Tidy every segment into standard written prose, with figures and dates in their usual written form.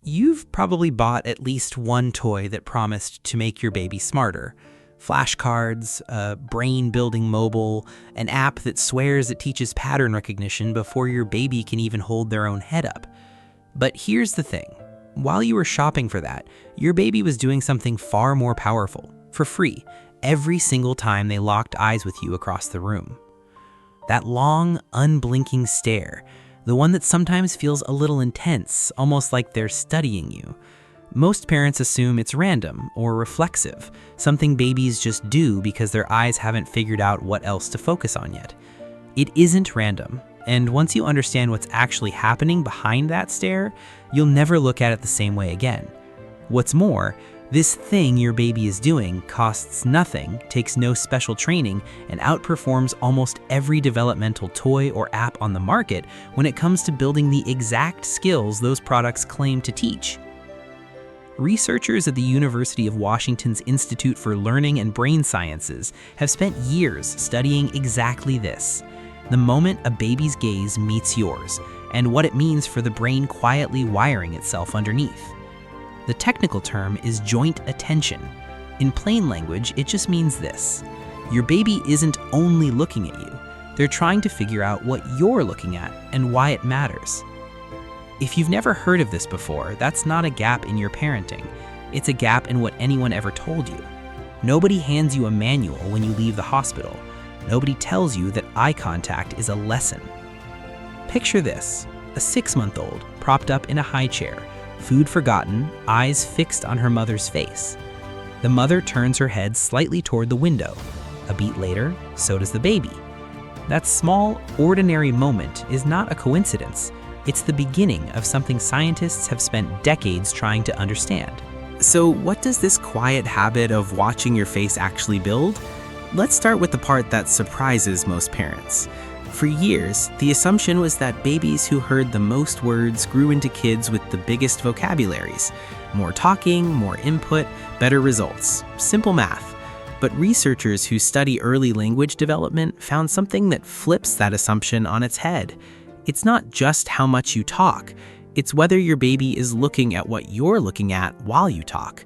You've probably bought at least one toy that promised to make your baby smarter. Flashcards, a brain-building mobile, an app that swears it teaches pattern recognition before your baby can even hold their own head up. But here's the thing. While you were shopping for that, your baby was doing something far more powerful, for free, every single time they locked eyes with you across the room. That long, unblinking stare, the one that sometimes feels a little intense, almost like they're studying you. Most parents assume it's random or reflexive, something babies just do because their eyes haven't figured out what else to focus on yet. It isn't random, and once you understand what's actually happening behind that stare, you'll never look at it the same way again. What's more, this thing your baby is doing costs nothing, takes no special training, and outperforms almost every developmental toy or app on the market when it comes to building the exact skills those products claim to teach. Researchers at the University of Washington's Institute for Learning and Brain Sciences have spent years studying exactly this: the moment a baby's gaze meets yours, and what it means for the brain quietly wiring itself underneath. The technical term is joint attention. In plain language, it just means this: your baby isn't only looking at you, they're trying to figure out what you're looking at and why it matters. If you've never heard of this before, that's not a gap in your parenting. It's a gap in what anyone ever told you. Nobody hands you a manual when you leave the hospital. Nobody tells you that eye contact is a lesson. Picture this: a 6-month-old propped up in a high chair, food forgotten, eyes fixed on her mother's face. The mother turns her head slightly toward the window. A beat later, so does the baby. That small, ordinary moment is not a coincidence. It's the beginning of something scientists have spent decades trying to understand. So what does this quiet habit of watching your face actually build? Let's start with the part that surprises most parents. For years, the assumption was that babies who heard the most words grew into kids with the biggest vocabularies. More talking, more input, better results. Simple math. But researchers who study early language development found something that flips that assumption on its head. It's not just how much you talk, it's whether your baby is looking at what you're looking at while you talk.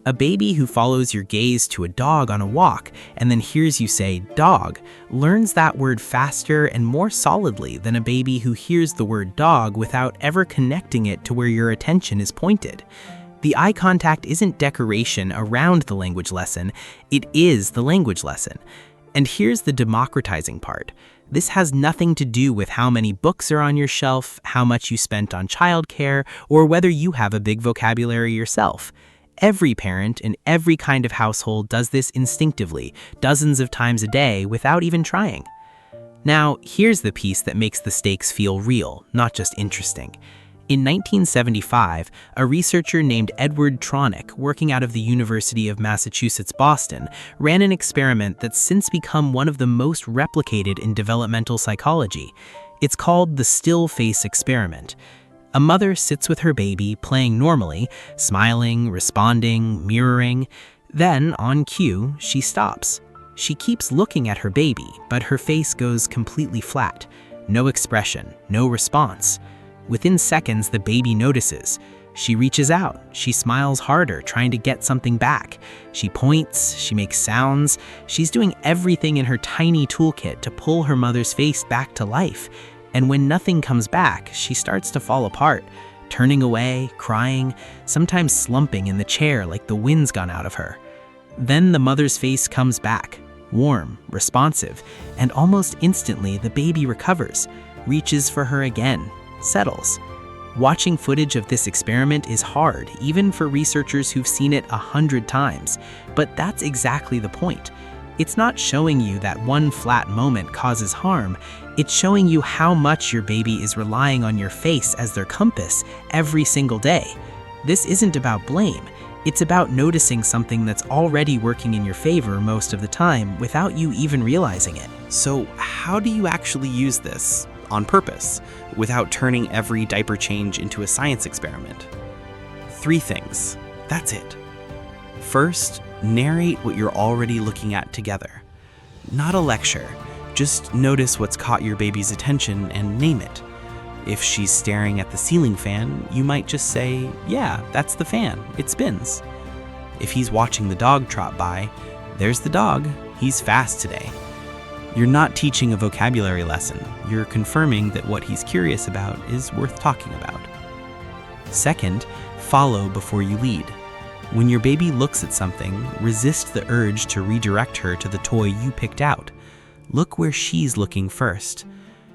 A baby who follows your gaze to a dog on a walk and then hears you say dog learns that word faster and more solidly than a baby who hears the word dog without ever connecting it to where your attention is pointed. The eye contact isn't decoration around the language lesson, it is the language lesson. And here's the democratizing part. This has nothing to do with how many books are on your shelf, how much you spent on childcare, or whether you have a big vocabulary yourself. Every parent in every kind of household does this instinctively, dozens of times a day without even trying. Now, here's the piece that makes the stakes feel real, not just interesting. In 1975, a researcher named Edward Tronick, working out of the University of Massachusetts, Boston, ran an experiment that's since become one of the most replicated in developmental psychology. It's called the still face experiment. A mother sits with her baby, playing normally, smiling, responding, mirroring. Then, on cue, she stops. She keeps looking at her baby, but her face goes completely flat. No expression, no response. Within seconds, the baby notices. She reaches out. She smiles harder, trying to get something back. She points. She makes sounds. She's doing everything in her tiny toolkit to pull her mother's face back to life. And when nothing comes back, she starts to fall apart, turning away, crying, sometimes slumping in the chair like the wind's gone out of her. Then the mother's face comes back, warm, responsive, and almost instantly the baby recovers, reaches for her again, settles. Watching footage of this experiment is hard, even for researchers who've seen it 100 times, but that's exactly the point. It's not showing you that one flat moment causes harm, it's showing you how much your baby is relying on your face as their compass every single day. This isn't about blame, it's about noticing something that's already working in your favor most of the time without you even realizing it. So how do you actually use this on purpose without turning every diaper change into a science experiment? 3 things. That's it. First, narrate what you're already looking at together. Not a lecture, just notice what's caught your baby's attention and name it. If she's staring at the ceiling fan, you might just say, "Yeah, that's the fan, it spins." If he's watching the dog trot by, "There's the dog, he's fast today." You're not teaching a vocabulary lesson, you're confirming that what he's curious about is worth talking about. Second, follow before you lead. When your baby looks at something, resist the urge to redirect her to the toy you picked out. Look where she's looking first.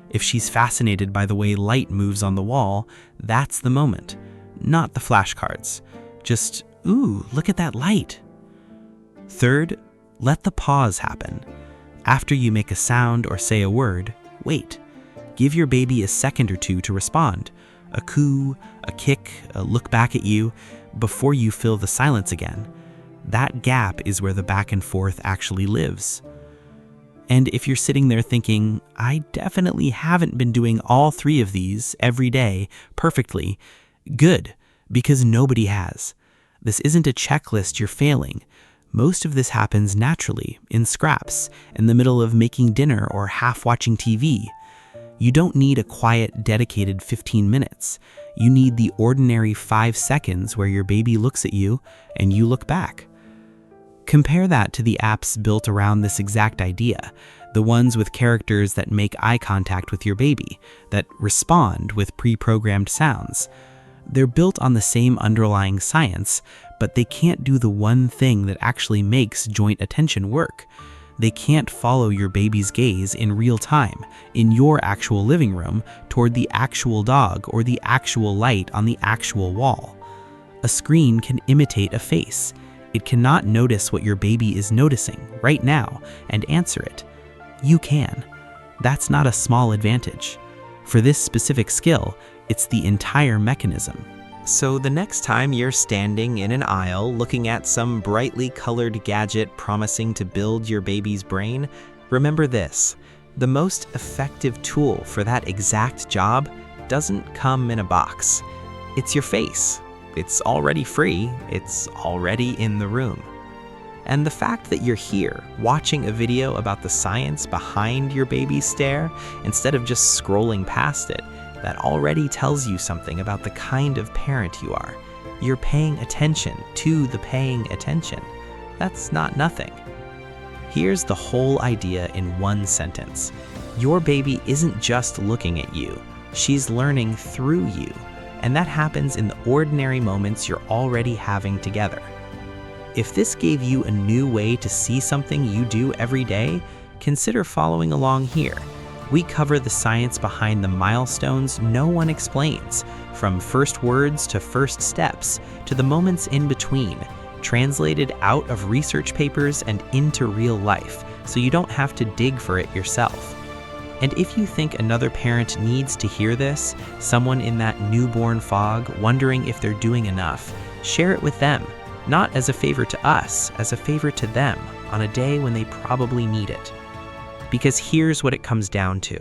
If she's fascinated by the way light moves on the wall, that's the moment, not the flashcards. Just, "Ooh, look at that light." Third, let the pause happen. After you make a sound or say a word, wait. Give your baby a second or two to respond. A coo, a kick, a look back at you, before you fill the silence again. That gap is where the back and forth actually lives. And if you're sitting there thinking, "I definitely haven't been doing all three of these every day perfectly," good, because nobody has. This isn't a checklist you're failing. Most of this happens naturally, in scraps, in the middle of making dinner or half watching TV. You don't need a quiet, dedicated 15 minutes. You need the ordinary 5 seconds where your baby looks at you and you look back. Compare that to the apps built around this exact idea, the ones with characters that make eye contact with your baby, that respond with pre-programmed sounds. They're built on the same underlying science, but they can't do the one thing that actually makes joint attention work. They can't follow your baby's gaze in real time, in your actual living room, toward the actual dog or the actual light on the actual wall. A screen can imitate a face. It cannot notice what your baby is noticing right now and answer it. You can. That's not a small advantage. For this specific skill, it's the entire mechanism. So the next time you're standing in an aisle looking at some brightly colored gadget promising to build your baby's brain, remember this: the most effective tool for that exact job doesn't come in a box. It's your face. It's already free. It's already in the room. And the fact that you're here watching a video about the science behind your baby's stare instead of just scrolling past it, that already tells you something about the kind of parent you are. You're paying attention to the paying attention. That's not nothing. Here's the whole idea in one sentence. Your baby isn't just looking at you. She's learning through you. And that happens in the ordinary moments you're already having together. If this gave you a new way to see something you do every day, consider following along here. We cover the science behind the milestones no one explains, from first words to first steps, to the moments in between, translated out of research papers and into real life, so you don't have to dig for it yourself. And if you think another parent needs to hear this, someone in that newborn fog wondering if they're doing enough, share it with them, not as a favor to us, as a favor to them on a day when they probably need it. Because here's what it comes down to.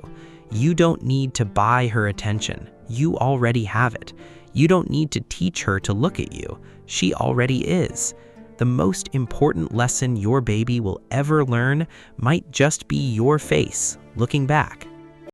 You don't need to buy her attention. You already have it. You don't need to teach her to look at you. She already is. The most important lesson your baby will ever learn might just be your face looking back.